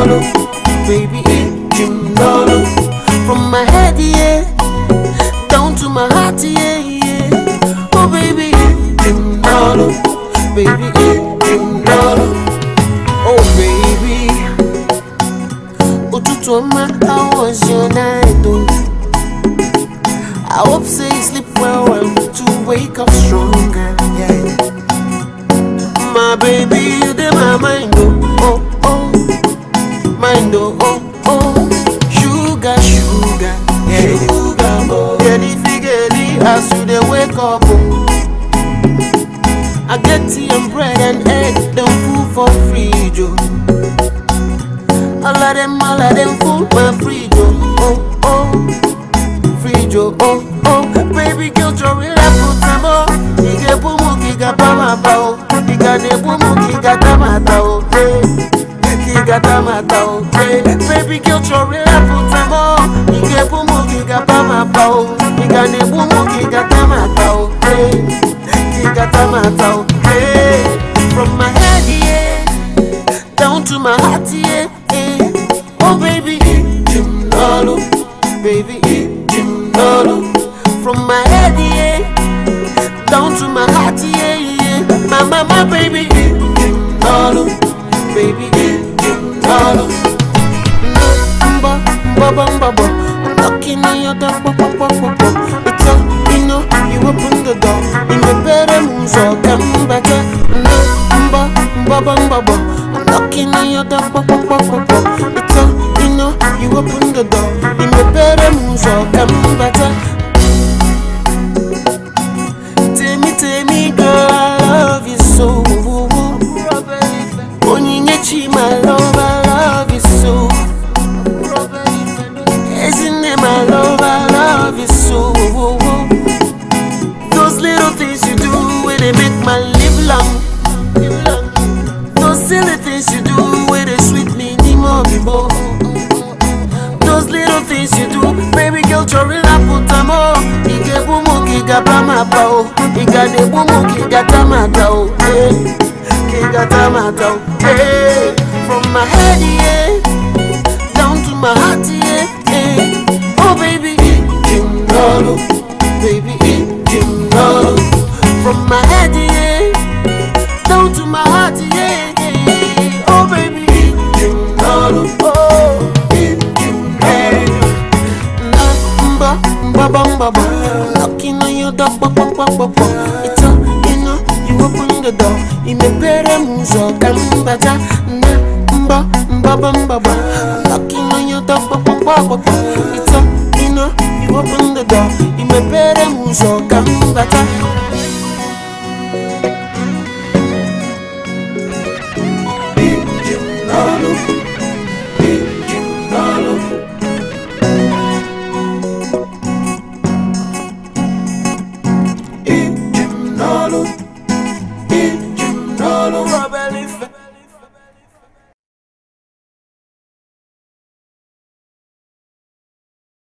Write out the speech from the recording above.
Nolo, baby, Jim Nolo. From my head, yeah, down to my heart, yeah, yeah. Oh, baby, Jim Nolo, baby, Jim Nolo. Oh, baby, Ututoma, how was your night, oh? I hope say you sleep well to wake up stronger, yeah. My baby, you did my mind, oh, oh, oh. Mind, oh, oh, oh. Sugar, sugar, yeah. Sugar, oh. Get it, as you dey wake up, oh. I get tea and bread and egg, them food for free, Joe. All of them food my free, Joe, oh, oh. Free, Joe, oh, oh. Baby girl, you're real, I put them all. You get boom, you got my bow. You got the boom, you got my bow, you got my bow. Baby girl, you're real, I put them all. You get boom, you got my bow. You got the boom, you got my bow, you got my bow. From my head, yeah, down to my heart, yeah, yeah. Oh, baby, Jim Nolo, baby, Jim Nolo. From my head, yeah, down to my heart, yeah, yeah. My baby, Jim Nolo, baby, Jim Nolo. I'm knocking on your door, it's all, you know, you open the door. In the bedroom, so come back, I'm knocking on your door, it's all, you know, you open the door. In the bedroom, so come back. Tell me, girl, I love you so. Onyinyechi, my love, I love you so. Isn't it, my love, I love you so. Those little things you do when they make my live long. Those silly things you do when they sweet me, more. Those little things you do, baby girl, you're real, I put them all. You get boom, you got my bow. You got the boom, you got my bow. You got my bow. From my head, yeah, down to my heart, yeah. Oh, baby, Jim Nolo, baby, Jim Nolo. From my head, yeah, down to my heart, yeah. Oh, baby, Jim Nolo, oh, Jim Nolo. Knocking on your door, it's all, you know, you open the door. In the bedroom, so come back. Knocking on your door, it's all, you know, you open the door. In the bedroom, so come back.